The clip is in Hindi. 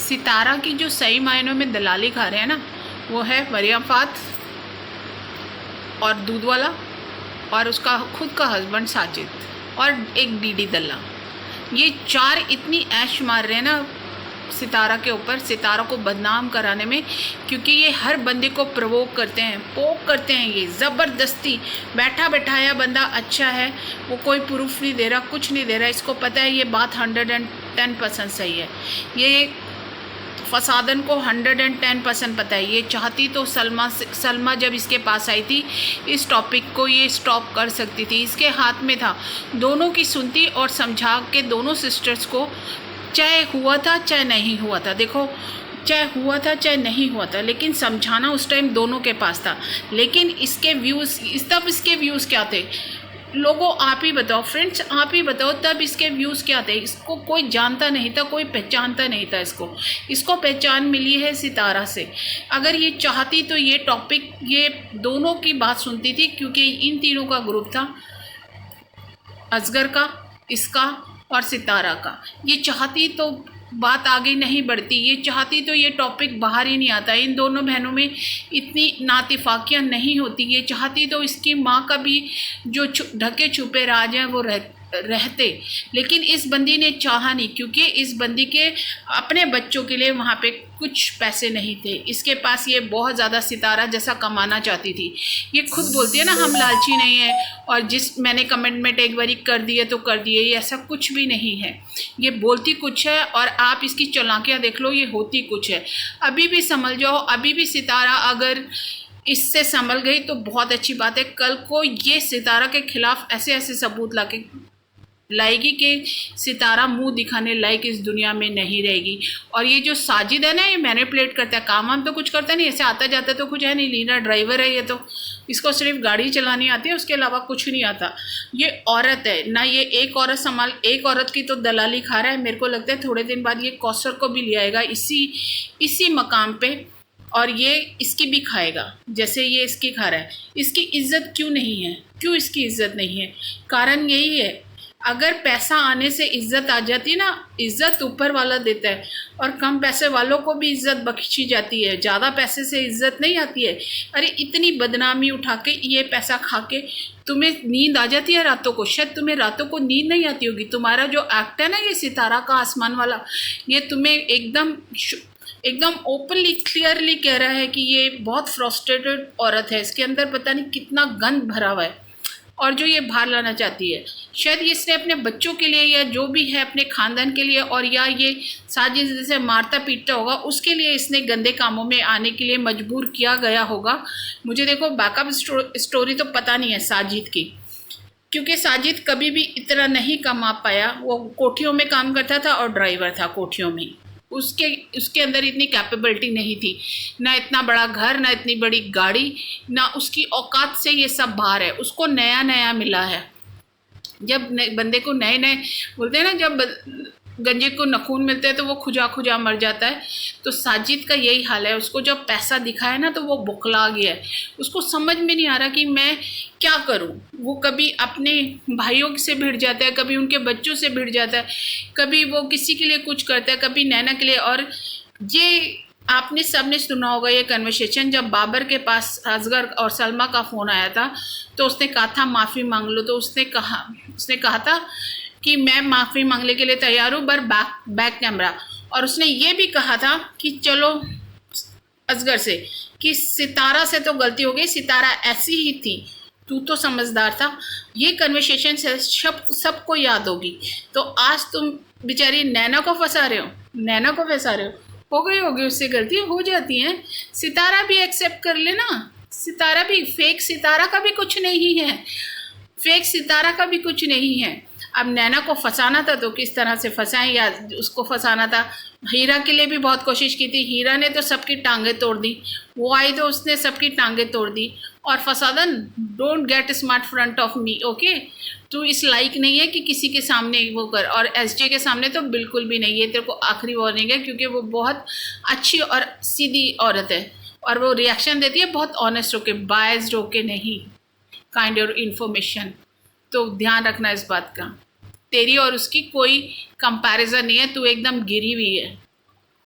सितारा की जो सही मायनों में दलाली खा रहे हैं ना, वो है मरियम फात और दूध वाला और उसका खुद का हस्बैंड साजिद और एक डीडी दल्ला। ये चार इतनी ऐश मार रहे हैं ना सितारा के ऊपर, सितारा को बदनाम कराने में, क्योंकि ये हर बंदे को प्रवोक करते हैं, पोक करते हैं। ये ज़बरदस्ती बैठा बैठाया बंदा अच्छा है, वो कोई प्रूफ नहीं दे रहा, कुछ नहीं दे रहा, इसको पता है ये बात 110% सही है। ये फसादन को 110% पता है। ये चाहती तो सलमा जब इसके पास आई थी, इस टॉपिक को ये स्टॉप कर सकती थी, इसके हाथ में था। दोनों की सुनती और समझा के दोनों सिस्टर्स को, चाहे हुआ था चाहे नहीं हुआ था, देखो चाहे हुआ था चाहे नहीं हुआ था, लेकिन समझाना उस टाइम दोनों के पास था। लेकिन इसके व्यूज़, तब इसके व्यूज़ क्या थे लोगों, आप ही बताओ फ्रेंड्स, आप ही बताओ तब इसके व्यूज़ क्या थे। इसको कोई जानता नहीं था, कोई पहचानता नहीं था इसको पहचान मिली है सितारा से। अगर ये चाहती तो ये टॉपिक, ये दोनों की बात सुनती थी, क्योंकि इन तीनों का ग्रुप था, असगर का, इसका और सितारा का। ये चाहती तो बात आगे नहीं बढ़ती, ये चाहती तो ये टॉपिक बाहर ही नहीं आता, इन दोनों बहनों में इतनी नातिफाकियाँ नहीं होती। ये चाहती तो इसकी माँ का भी जो ढके छुपे राज हैं वो रहते, लेकिन इस बंदी ने चाहा नहीं, क्योंकि इस बंदी के अपने बच्चों के लिए वहाँ पे कुछ पैसे नहीं थे। इसके पास ये बहुत ज़्यादा सितारा जैसा कमाना चाहती थी। ये खुद बोलती है ना, हम लालची नहीं है, और जिस मैंने कमिटमेंट एक बारी कर दिए तो कर दिए, ये ऐसा कुछ भी नहीं है। ये बोलती कुछ है और आप इसकी चालाकियाँ देख लो, ये होती कुछ है। अभी भी संभल जाओ, अभी भी सितारा अगर इससे संभल गई तो बहुत अच्छी बात है। कल को ये सितारा के खिलाफ ऐसे ऐसे सबूत लाएगी कि सितारा मुंह दिखाने लायक इस दुनिया में नहीं रहेगी। और ये जो साजिद है ना, ये मैनिपुलेट करता है, काम वाम तो कुछ करता नहीं, ऐसे आता जाता तो कुछ है नहीं, लीना ड्राइवर है ये तो, इसको सिर्फ गाड़ी चलानी आती है, उसके अलावा कुछ नहीं आता। ये औरत है ना, ये एक औरत की तो दलाली खा रहा है। मेरे को लगता है थोड़े दिन बाद ये कौसर को भी ले आएगा इसी मकाम पे, और ये इसकी भी खाएगा जैसे ये इसकी खा रहा है। इसकी इज्जत क्यों नहीं है, क्यों इसकी इज्जत नहीं है? कारण यही है, अगर पैसा आने से इज्जत आ जाती है ना, इज्जत ऊपर वाला देता है, और कम पैसे वालों को भी इज्जत बख्शी जाती है, ज़्यादा पैसे से इज्जत नहीं आती है। अरे इतनी बदनामी उठा के, ये पैसा खा के तुम्हें नींद आ जाती है रातों को, शायद तुम्हें रातों को नींद नहीं आती होगी। तुम्हारा जो एक्ट है ना, ये सितारा का आसमान वाला, ये तुम्हें एकदम ओपनली क्लियरली कह रहा है कि ये बहुत फ्रस्ट्रेटेड औरत है, इसके अंदर पता नहीं कितना गंद भरा हुआ है, और जो ये बाहर लाना चाहती है। शायद इसने अपने बच्चों के लिए, या जो भी है अपने ख़ानदान के लिए, और या ये साजिद जैसे मारता पीटता होगा उसके लिए इसने गंदे कामों में आने के लिए मजबूर किया गया होगा। मुझे देखो बैकअप स्टोरी तो पता नहीं है साजिद की, क्योंकि साजिद कभी भी इतना नहीं कमा पाया। वो कोठियों में काम करता था और ड्राइवर था कोठियों में, उसके अंदर इतनी कैपेबिलिटी नहीं थी, ना इतना बड़ा घर, ना इतनी बड़ी गाड़ी, ना उसकी औकात से ये सब बाहर है। उसको नया नया मिला है। जब बंदे को नए नए बोलते हैं ना, जब गंजे को नखून मिलते हैं तो वो खुजा खुजा मर जाता है, तो साजिद का यही हाल है। उसको जब पैसा दिखा है ना तो वो बुखला गया है, उसको समझ में नहीं आ रहा कि मैं क्या करूं। वो कभी अपने भाइयों से भिड़ जाता है, कभी उनके बच्चों से भिड़ जाता है, कभी वो किसी के लिए कुछ करता है, कभी नैना के लिए। और ये आपने सबने सुना होगा ये कन्वर्सेशन, जब बाबर के पास असगर और सलमा का फ़ोन आया था तो उसने कहा था माफ़ी मांग लो, तो उसने कहा था कि मैं माफ़ी मांगने के लिए तैयार हूँ, पर बैक कैमरा। और उसने ये भी कहा था कि चलो असगर से कि सितारा से तो गलती हो गई, सितारा ऐसी ही थी, तू तो समझदार था। ये कन्वर्सेशन से सबको याद होगी। तो आज तुम बेचारी नैना को फंसा रहे हो गई होगी, उससे गलती हो जाती हैं। सितारा भी एक्सेप्ट कर लेना, सितारा भी, फेक सितारा का भी कुछ नहीं है, फेक सितारा का भी कुछ नहीं है। अब नैना को फंसाना था तो किस तरह से फंसाएं, या उसको फंसाना था। हीरा के लिए भी बहुत कोशिश की थी, हीरा ने तो सबकी टांगें तोड़ दी, वो आई तो उसने सबकी टांगें तोड़ दी। और फसादन, don't get smart front of me, okay? तू इस लायक नहीं है कि किसी के सामने वो कर, और एसजे के सामने तो बिल्कुल भी नहीं। ये तेरे को आखिरी वार्निंग है, क्योंकि वो बहुत अच्छी और सीधी औरत है, और वो रिएक्शन देती है बहुत ऑनेस्ट होके, बायस्ड होके नहीं, काइंड ऑफ इन्फॉर्मेशन। तो ध्यान रखना इस बात का, तेरी और उसकी कोई कंपैरिजन नहीं है, तू एकदम गिरी हुई है।